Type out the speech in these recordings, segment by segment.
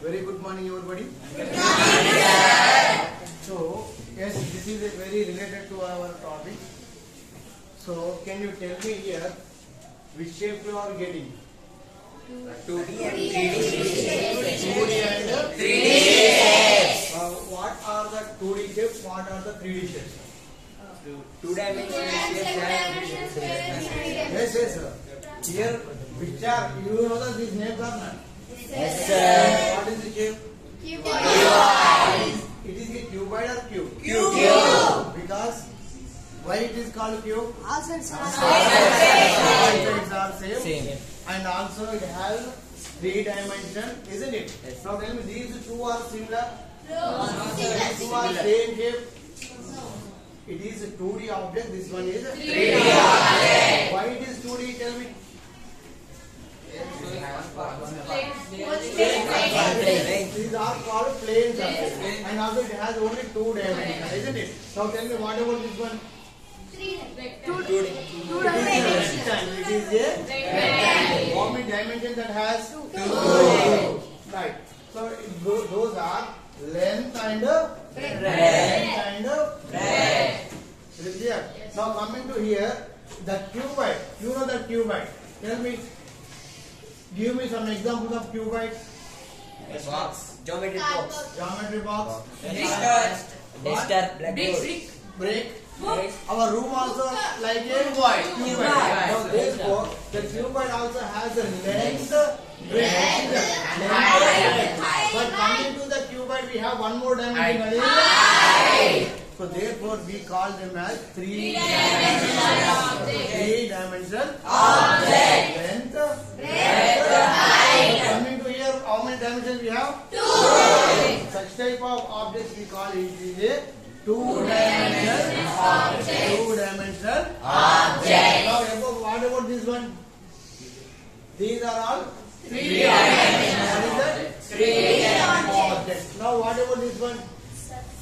Very good morning, everybody. Good morning, sir. So, yes, this is very related to our topic. So, can you tell me here which shape you are getting? 2D and 3D. 2D and 3D shapes. What are the 2D shapes? What are the 3D shapes? Two-dimensional shapes. Yes, yes, sir. Here, which are you know that these names are not? Yes, sir. What is the shape? Cuboid. It is a cuboid or cube? Cube. Because why it is called cube? All sides are All sides are same. And also it has 3 dimension, isn't it? Yes. Now tell me, these two are similar? No. These two are same shape? It is a 2D object, this one is a 3D object. Why it is 2D? Tell me. These are called planes and also it has only 2 dimensions, isn't it? Now tell me, what about this one? two It is a Rectangle. how many dimensions that has? 2. Right. So those are length and breadth. Is it clear? Now coming to here, the cuboid. You know the cuboid. Tell me. Give me some examples of cuboid. Box. Geometry box. Geometry box. Duster. Blackboard. Brick. Our room also like a cuboid. Now therefore, the cuboid also has a length, breadth, but coming to the cuboid, we have one more dimension. That is height. So therefore, we call them as 3-dimensional object. Length, breadth, height. Coming to here, how many dimensions we have? 2. Such type of objects we call it is a 2-dimensional object. 2-dimensional object. Now, what about this one? These are all 3-dimensional. What is that? 3-dimensional object. Now, what about this one?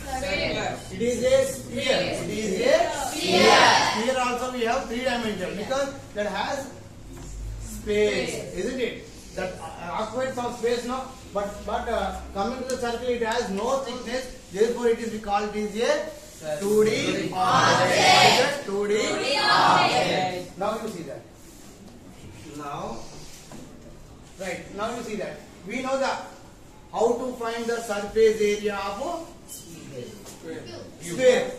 It is a sphere. It is a sphere. Here also we have 3 dimensions because that has space, isn't it? That occupies some space now. But coming to the circle, it has no thickness. Therefore, it is called it is a 2D object. 2D object. Now you see that. Now, right. Now you see that. We know that how to find the surface area of sphere,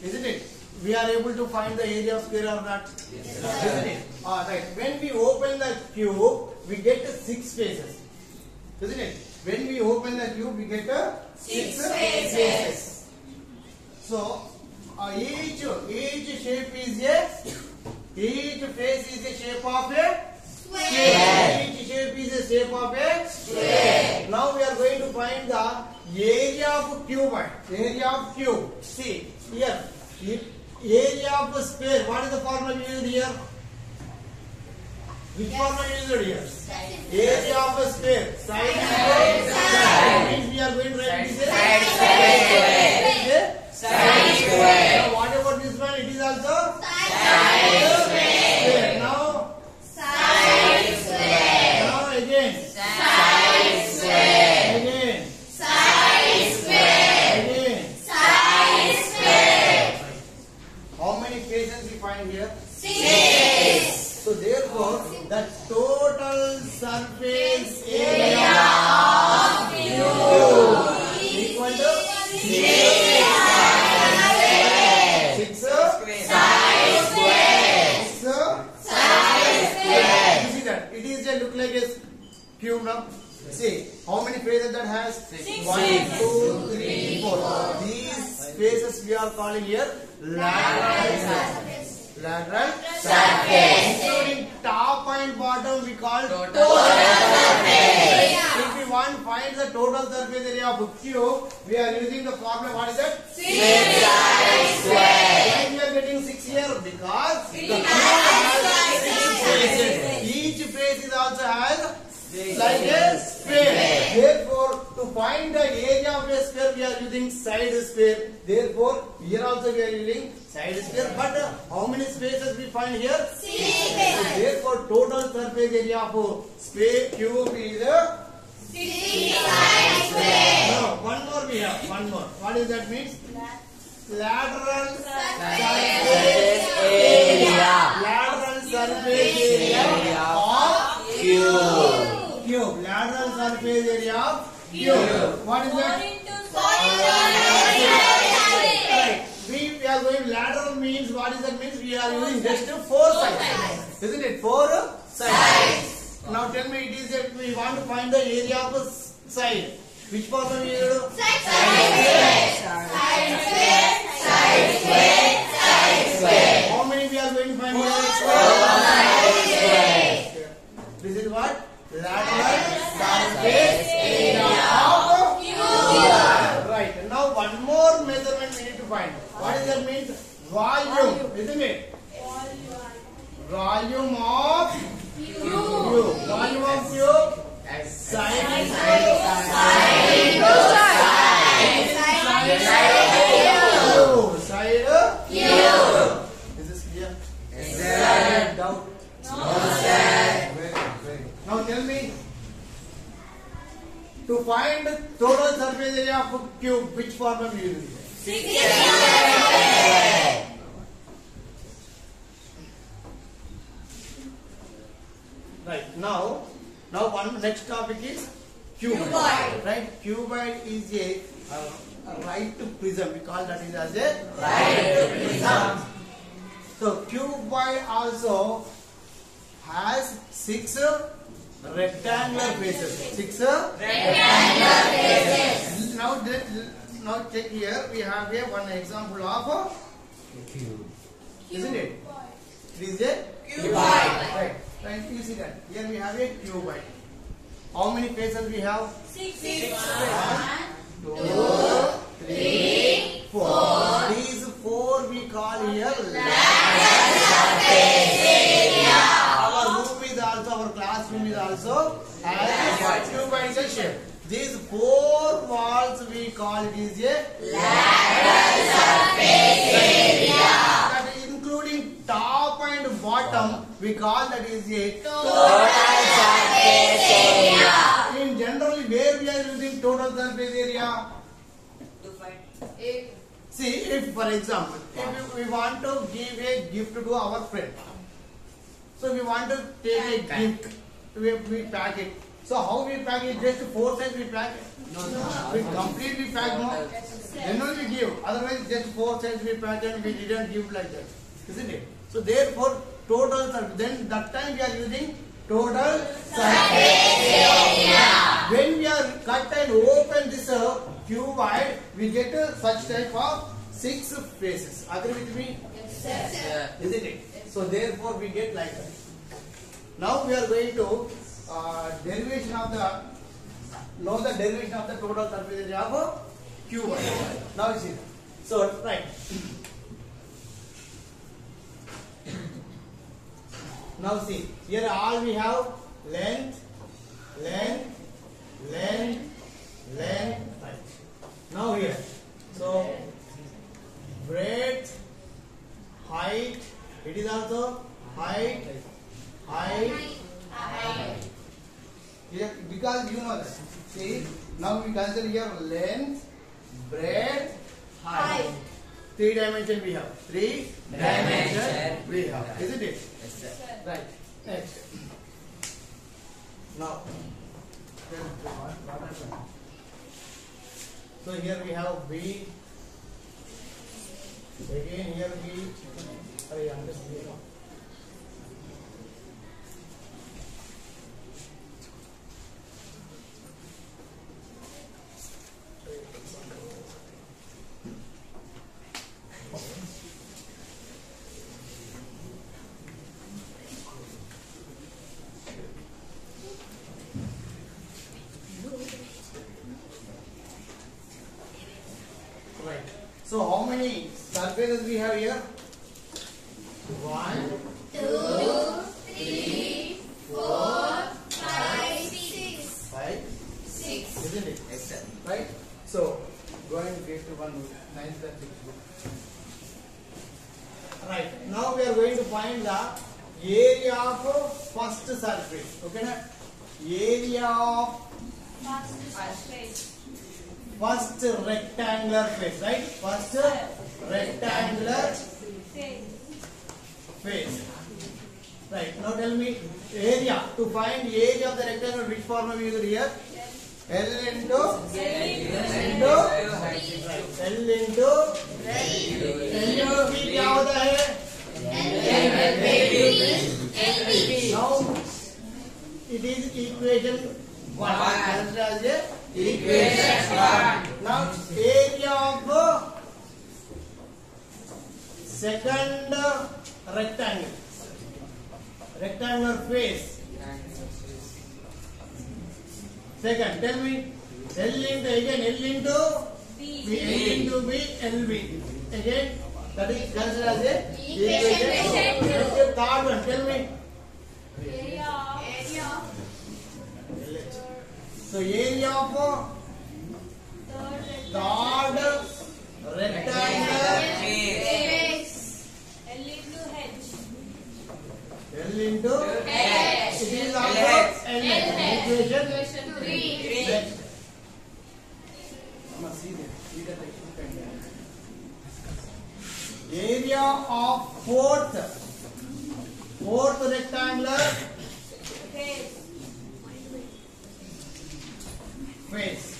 isn't it? We are able to find the area of sphere or not? Yes, Isn't it? Right. When we open the cube, we get 6 faces, isn't it? When we open the cube, we get 6 faces. So each shape is each face is a shape of a square. Each shape is a shape of a square. Now we are going to find the area of cuboid. Area of cube. See here. Area of a sphere. What is the formula we used here? Which formula we used here? Area of a sphere. Side square. Means we are going to write this as side square. Now what about this one? It is also side square. Now side square. Now again side square. Again side square. Again side square. How many faces we find here? 6. So therefore, the total surface area of cube equal to 6 side square. 6 side square. You see that? It is just look like a cube now. See how many faces that has? 6. 1, 2, 3, 4. These faces we are calling here lateral surface. Including top and bottom we call total surface. If we want to find the total surface area of a cube, we are using the formula. What is that? 6 side square. Why we are getting 6 here? Because the cube has 6 faces. Each face is also has like a sphere. Therefore, to find the area of a sphere, we are using side sphere. Therefore, here also we are using side sphere. But how many spaces we find here? 6 spaces. Therefore, total surface area of sphere cube is 6 is that means? Lateral Surface area. Lateral surface area of cube. Lateral surface area of cube. What is that? Right. We are going lateral means what is that means? We are using just 4 sides. Isn't it? 4 sides. Now tell me, it is that we want to find the area of a side. Which formula we use? Side square. How many we are going to find here? This is what? Lateral surface area of cube. Right. Now one more measurement we need to find. What does that mean? Volume, isn't it? Volume of cube. Volume of cube. Side cube. Is this clear? Yes, sir. Doubt? No, sir. Very good. Now tell me, to find the total surface area of a cube, which formula we use? Right. Now one next topic is cuboid. Right. Cuboid is a right prism. We call that is as a right prism. So cuboid also has 6 rectangular faces. 6 rectangular faces. Now check here. We have here one example of a cube. Isn't it? It is a cuboid. Right. Right. You see that. Here we have a cuboid. How many faces we have? 6. 1, 2, 3, 4. These 4 we call here lateral surface area. Our room is also, our classroom is also has a cuboidal shape. These 4 walls we call it is a lateral surface area. That is including top and bottom we call that is a total surface area. In generally where we are using total surface area? To find. See, if for example, if we want to give a gift to our friend, so we want to take a gift, we pack it. So how we pack it? Just 4 sides we pack it? No. We completely pack, no? Then only we give. Otherwise just 4 sides we pack and we didn't give like that. Isn't it? So therefore total surface, then that time we are using total surface area. When we are cut and open this cuboid, we get such type of 6 faces. Agree with me? Yes, sir. Isn't it? So therefore we get like that. Now we are going to derivation of the derivation of the total surface area of a cuboid. Now you see. So right. Now see, here all we have length, right. Now here, so breadth, height, it is also height. Here, because you know that. See, now we consider here length, breadth, height. 3 dimension we have. 3 dimension we have. Isn't it? Yes, sir. Right. Next. Now, so here we have B. Again here B. Right. So how many surfaces we have here? 1, 2, 3, 4, 5, 6. 5, 6. isn't it? Yes, sir. Right. So go and get to 1 9th and 6th book. Right. Now we are going to find the area of first surface. Okay, na? Area of first rectangular face, right? First rectangular face. Right. Now tell me area. To find area of the rectangle, which formula we use here? L into V क्या होता है? Now it is equation 1. Equation 1. Now area of second rectangular face. Second, tell me L into B, LB. Again, that is considered as a equation. Third one, tell me. Area. So area of third rectangular Face. L into H. it is also L. Equation 3. next. See that. Area of fourth rectangular face.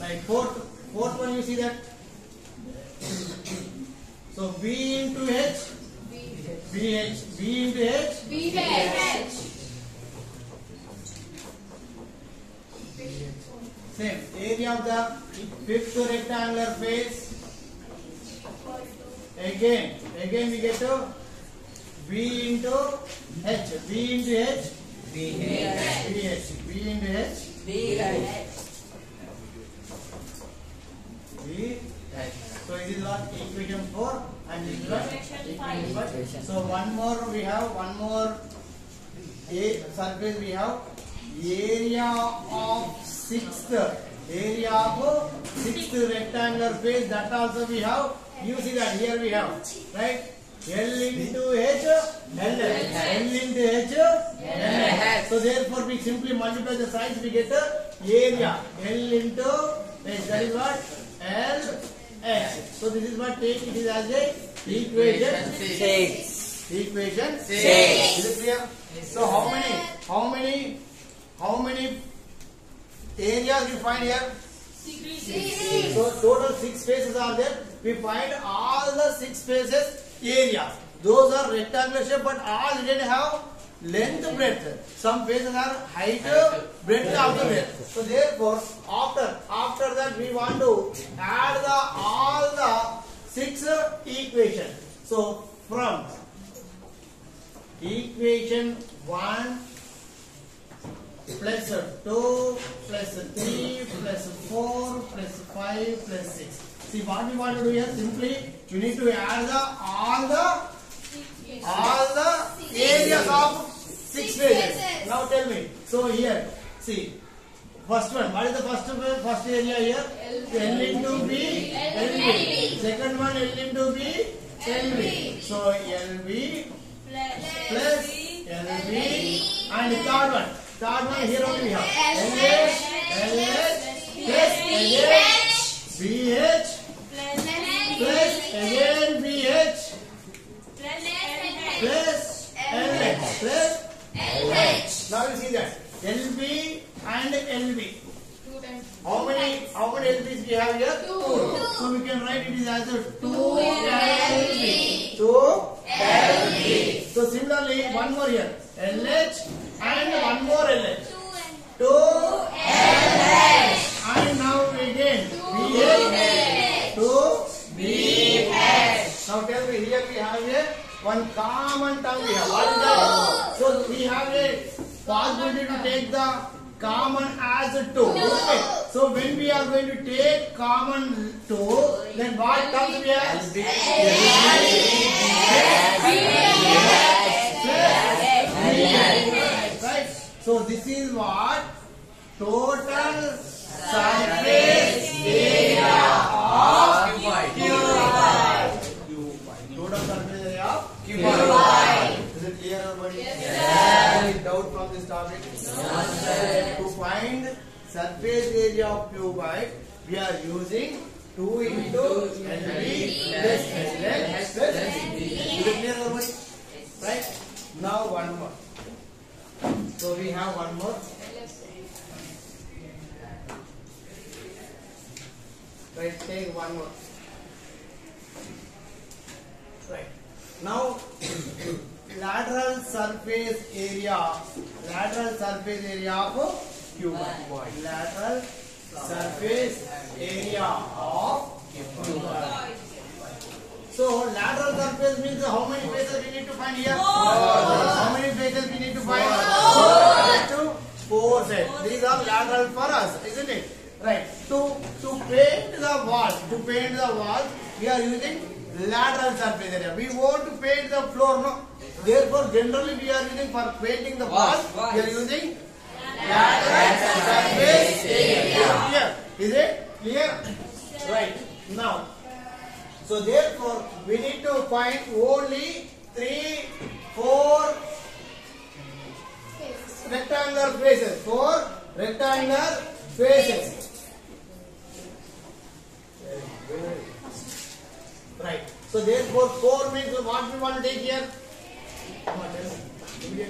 Right, fourth one, you see that. So B into H, BH, B into H, BH. same. Area of the fifth rectangular face. Again we get to B into H, B into H, BH, B into H, BH. So it is what equation 4 and this is what equation 5. So one more surface we have area of sixth rectangular face, that also we have. You see that here we have, right? L into H, L into H, LH. So therefore we simply multiply the sides, we get the area L into H. That is what LH. So this is what take it is as a equation 6. Equation 6. Is it clear? So how many areas we find here? 6. So total 6 faces are there. We find all the 6 faces areas. Those are rectangular shape, but all didn't have length, breadth. Some faces are height, breadth also there. So therefore, after that we want to add all the 6 equations. So from equation 1 plus 2 plus 3 plus 4 plus 5 plus 6. See what we want to do here, simply you need to add all the areas of 6 faces. Now tell me. So here, see, first one. What is the first area here? L into B, LB. Second one, L into B, LB. So LB plus LB, and the third one here only we have LH plus again BH plus again BH plus LH plus LH. Now you see that LB and LB. How many LBs we have here? 2. So we can write it is as a 2 LB. 2 LB. So similarly, one more here. LH and one more LH. 2 LH. And now again BH. 2 BH. Now tell me, here we have one common term we have. What is that? So we have a possibility to take the common as 2. Okay. So when we are going to take common 2, then what comes we have? Right. So this is what total surface area of cuboid. Total surface area of cuboid. Is it clear, everybody? Yes. Any doubt from this topic? No, sir. To find surface area of cuboid, we are using 2 into LB plus LH plus LB. Is it clear, everybody? Right? Now one more. So we have one more. Right, take one more. Right. Now lateral surface area of cuboid. Lateral surface area of cuboid. So lateral surface means how many faces we need to find here? 4. How many faces we need to find? 4 sets. These are lateral for us, isn't it? Right. To paint the walls, we are using lateral surface area. We want to paint the floor, no? Therefore, generally we are using for painting the walls, we are using lateral surface area. Clear? Is it clear? Right. Now, so therefore, we need to find only 3, 4 rectangular faces. 4 rectangular faces. Right. So therefore 4 means what we want to take here? Come on, tell me.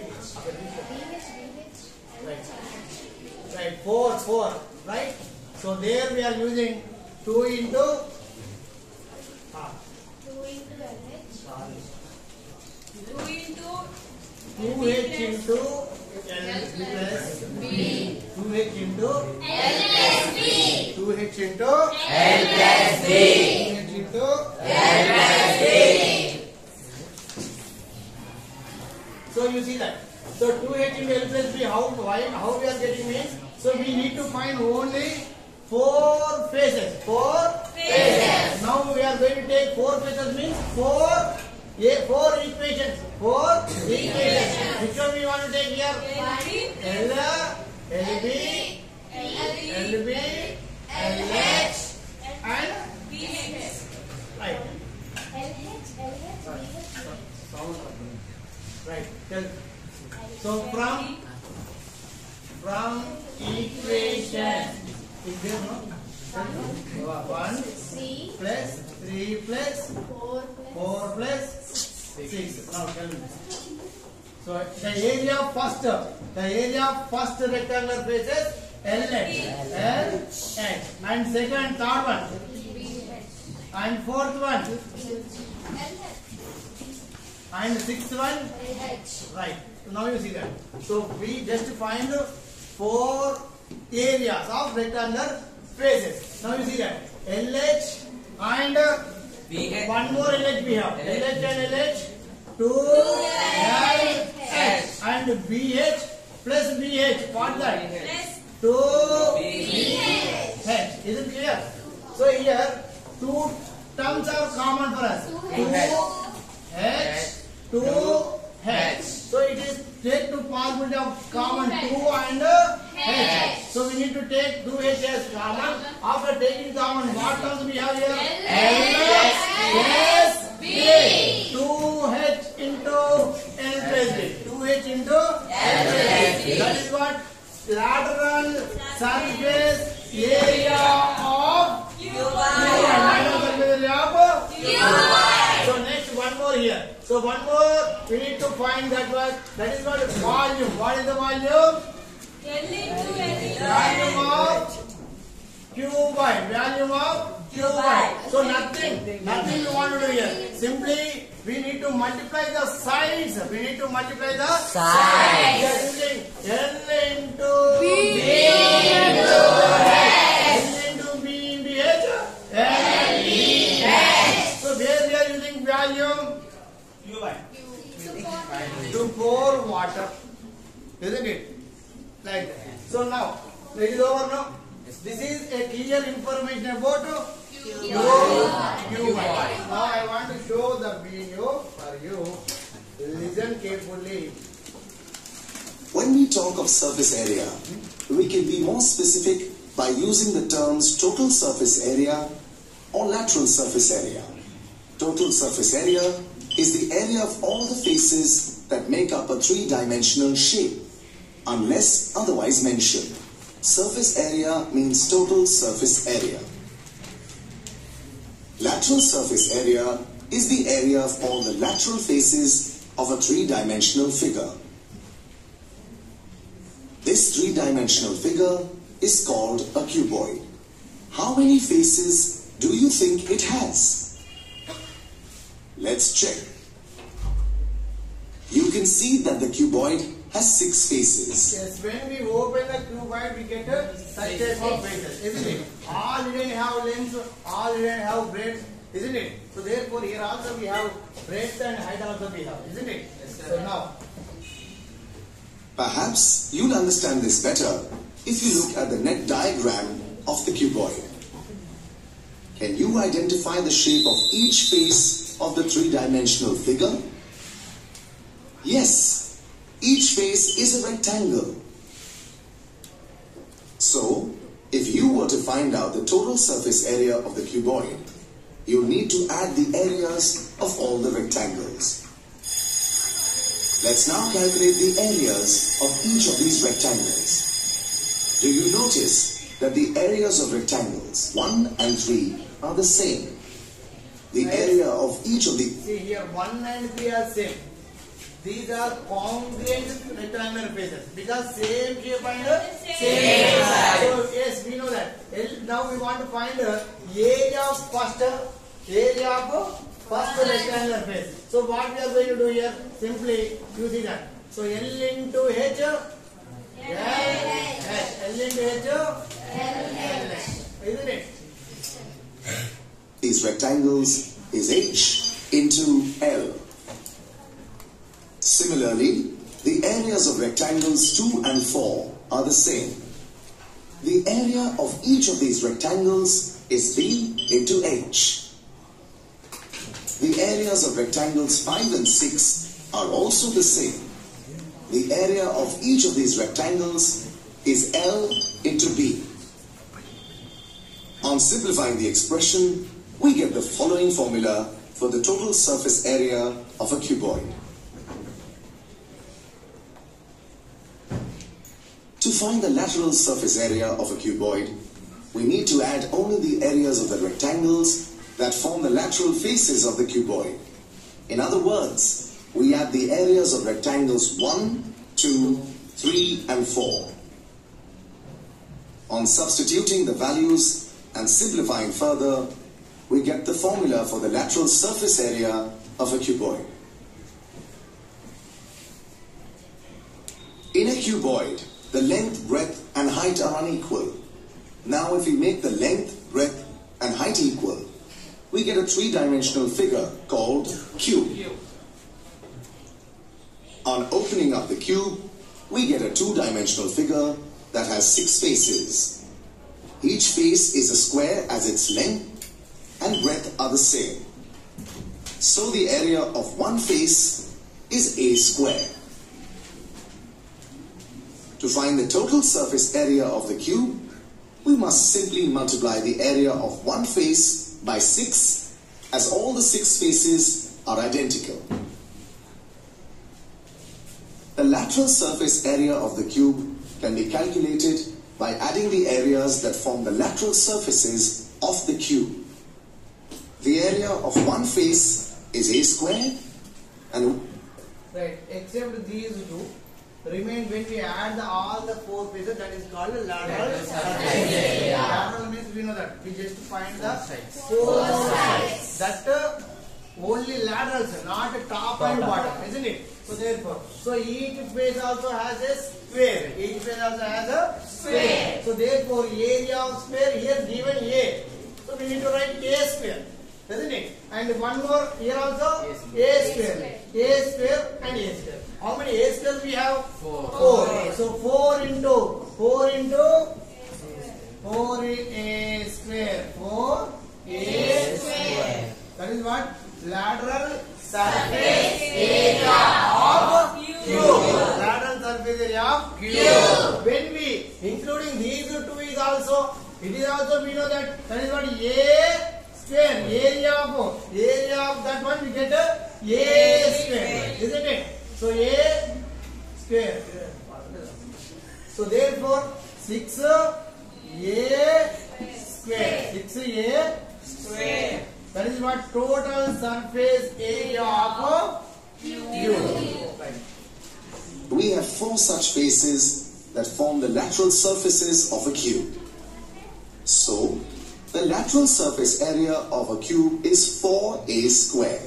Right. 4. Right. So there we are using 2 into 2H into L plus B. 2H into L plus B. 2H into L plus B. 2H into L plus B. So you see that. So 2H into L plus B, how we are getting means? So we need to find only 4 faces. 4 faces. Now we are going to take 4 faces means 4 equations. 4 equations. Which one we want to take here? LB, LH, and BH. Right. Right. So from equation, is there no? 1 plus 3 plus 4 plus 6. Now tell me. So the area of first rectangular face is LH, and second, third one, and fourth one, and sixth one. Right. Now you see that. So we just find 4 areas of rectangular faces. Now you see that LH and one more LH we have. LH and LH, 2 LH and BH plus BH. What that? 2 BH. Is it clear? So here 2 terms are common for us. 2H. So it is take 2 possibility of common 2 and H. So we need to take 2H as common. After taking common, what terms we have here? LH plus B. 2H into L plus B. 2H into L plus B. That is what lateral surface area of cuboid. So next one more here. So one more we need to find that one. That is what volume. What is the volume? Volume of cuboid. Volume of cuboid. So nothing we want to do here. Simply we need to multiply the sides. We are using L into B into H. L into B into H. L H. So there we are using volume to pour water, isn't it? Like that. So now it is over now. This is a clear information about cuboid. Now I want to show the video for you. Listen carefully. When we talk of surface area, we can be more specific by using the terms total surface area or lateral surface area. Total surface area is the area of all the faces that make up a 3-dimensional shape, unless otherwise mentioned. Surface area means total surface area. Lateral surface area is the area of all the lateral faces of a three-dimensional figure. This three-dimensional figure is called a cuboid. How many faces do you think it has? Let's check. You can see that the cuboid has 6 faces. Yes, when we open the cuboid, we get a such type of faces, isn't it? All didn't have length, all didn't have breadth, isn't it? So therefore, here also we have breadth and height also we have, isn't it? Yes, so now, Perhaps you'll understand this better if you look at the net diagram of the cuboid. Can you identify the shape of each face of the three-dimensional figure? Yes, each face is a rectangle. So, if you were to find out the total surface area of the cuboid, you need to add the areas of all the rectangles. Let's now calculate the areas of each of these rectangles. Do you notice that the areas of rectangles 1 and 3 are the same? The area of each of the... see here 1 and 3 are same. These are congruent rectangular faces because same shape and same size. So yes, we know that. Now we want to find the area of first rectangular face. So what we are going to do here? Simply you see that. So L into H, L into H, isn't it? These rectangles is H into L. Similarly, the areas of rectangles 2 and 4 are the same. The area of each of these rectangles is B into H. The areas of rectangles 5 and 6 are also the same. The area of each of these rectangles is L into B. On simplifying the expression, we get the following formula for the total surface area of a cuboid. To find the lateral surface area of a cuboid, we need to add only the areas of the rectangles that form the lateral faces of the cuboid. In other words, we add the areas of rectangles 1, 2, 3 and 4. On substituting the values and simplifying further, we get the formula for the lateral surface area of a cuboid. In a cuboid, the length, breadth and height are unequal. Now if we make the length, breadth and height equal, we get a three-dimensional figure called cube. On opening up the cube, we get a two-dimensional figure that has 6 faces. Each face is a square as its length and breadth are the same. So the area of one face is A square. To find the total surface area of the cube, we must simply multiply the area of one face by 6, as all the 6 faces are identical. The lateral surface area of the cube can be calculated by adding the areas that form the lateral surfaces of the cube. The area of one face is A square and... Right, except these two remain when we add all the 4 faces, that is called lateral surface area. Lateral means we know that we just find the 4 sides. That only laterals, not top and bottom, isn't it? So therefore, so each face also has a square. Each face also has a square. So therefore, area of square here given A. So we need to write A square, isn't it? And one more here also A square. A square and A square. How many A squares we have? 4. So 4 into 4 A square. 4 A square. That is what? Lateral surface area of cube. Lateral surface area of cube. When we including these two is also, it is also we know that is what? A square. Area of that one we get A square, isn't it? So A square. So therefore, 6a square. 6a square. That is what total surface area of a cube. Right. We have four such faces that form the lateral surfaces of a cube. So, the lateral surface area of a cube is 4a square.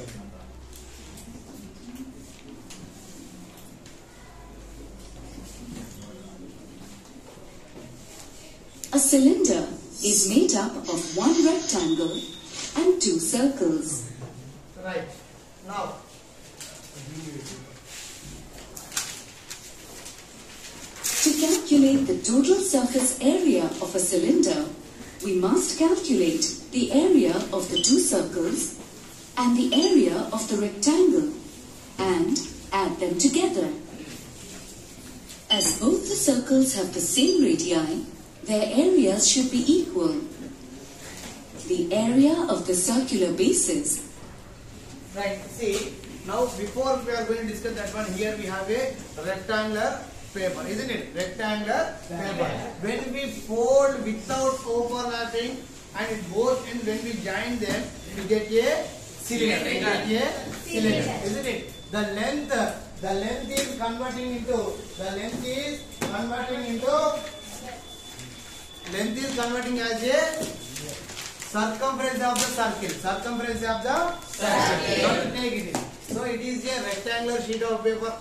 A cylinder is made up of one rectangle and two circles. Right. Now, To calculate the total surface area of a cylinder, we must calculate the area of the two circles and the area of the rectangle and add them together. As both the circles have the same radii, their areas should be equal. The area of the circular bases. right. See, now before we are going to discuss that one, here we have a rectangular paper, isn't it? Rectangular paper. When we fold without overlapping and it goes in, when we join them, we get a cylinder. We get a cylinder, isn't it? The length is converting into as a circumference of the circle. Circumference of the circle. Not to take it in. So it is a rectangular sheet of paper.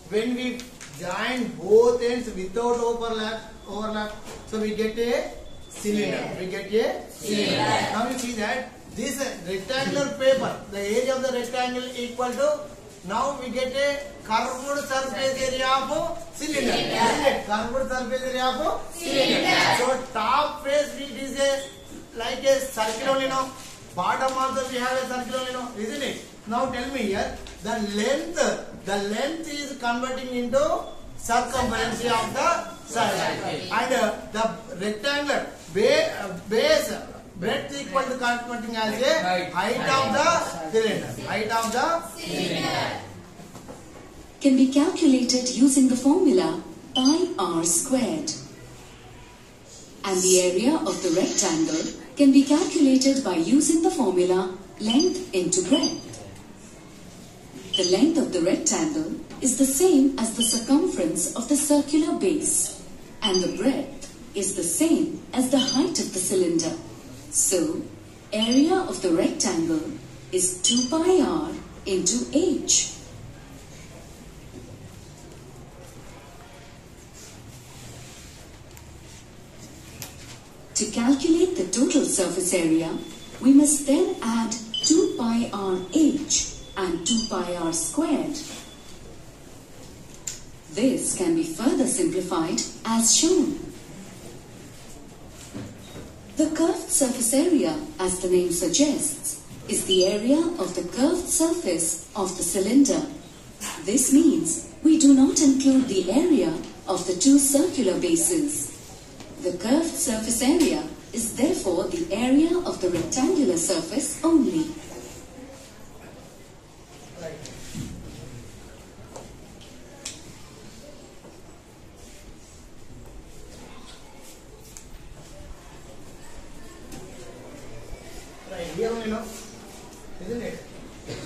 When we join both ends without overlap, so we get a cylinder. Now you see that this rectangular paper, the area of the rectangle equal to, now we get a curved surface area of cylinder. Isn't it? Curved surface area of cylinder. So top face it is a like a circle only, no? Bottom also we have a circle only, no? Isn't it? Now tell me here, the length is converting into circumference of the circle, and the rectangular base breadth equal to converting as a height of the cylinder. Can be calculated using the formula pi r squared. And the area of the rectangle can be calculated by using the formula length into breadth. The length of the rectangle is the same as the circumference of the circular base, and the breadth is the same as the height of the cylinder. So, area of the rectangle is 2 pi r into h. To calculate the total surface area, we must then add 2 pi r h and 2 pi r squared. This can be further simplified as shown. The curved surface area, as the name suggests, is the area of the curved surface of the cylinder. This means we do not include the area of the two circular bases. The curved surface area is therefore the area of the rectangular surface only. Right. Right, here only, no? Isn't it?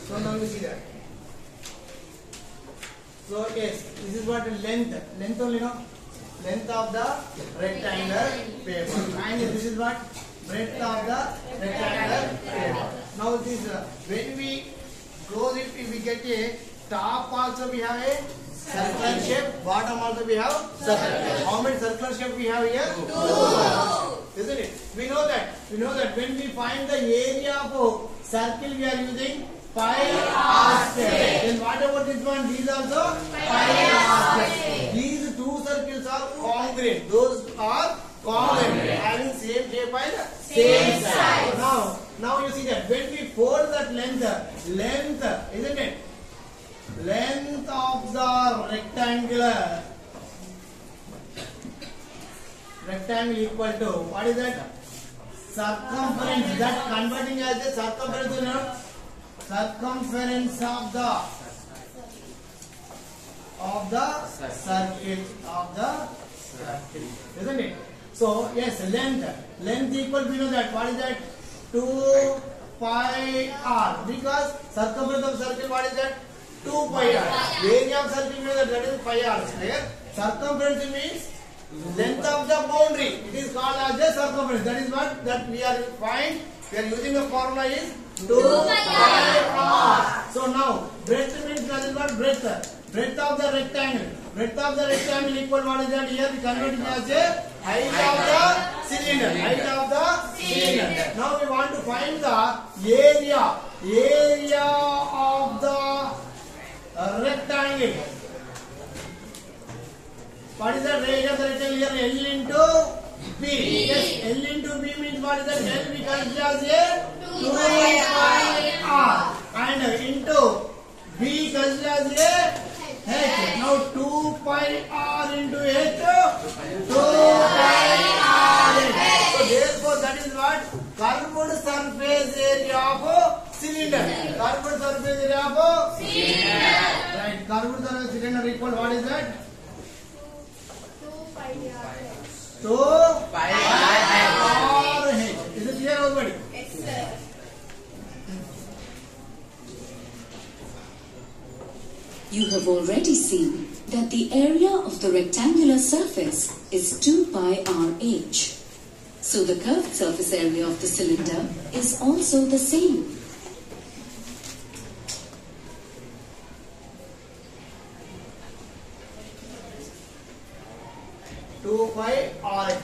So now you see that. So yes, this is what length only, no? Length of the rectangular paper, and this is what breadth of the rectangular paper. Now this when we close it, we get a top also we have a circular shape, bottom also we have circular shape. How many circular shape we have here? 2. Isn't it? We know that when we find the area of a circle, we are using pi r square. Then what about this one? These also pi r square. These two circles are congruent. Those are congruent, having same shape and same size. Now you see that when we fold that length, isn't it? Length of the rectangle equal to what is that? Circumference. That converting as a circumference, you know? Circumference of the circle Isn't it? So yes, length equal, we know that. What is that? 2 pi r, because circumference of circle, what is that? 2 pi r. Area of circle, we know that is pi r. Here circumference means length of the boundary. It is called as the circumference. That is what that we are find. We are using the formula is 2 pi r. So now breadth means that is what? Breadth. Breadth of the rectangle. Breadth of the rectangle equal, what is that? Here we convert it as a height of the cylinder. Height of the cylinder. Now we want to find the area. Area of the rectangle. What is the area of the rectangle here? L into B. Yes, L into B means what is that? L we consider as a 2 pi r. And into B consider as a H. Now 2 pi r into H. 2 pi r. So therefore that is what? Curved surface area of cylinder. Curved surface area of cylinder. Right. Curved surface cylinder equal, what is that? 2 pi r H. Is it clear, everybody? Yes, sir. You have already seen that the area of the rectangular surface is 2 pi rh. So the curved surface area of the cylinder is also the same.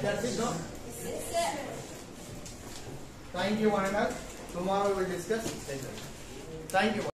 That's it, no? Thank you, one and all. Tomorrow we will discuss. Thank you.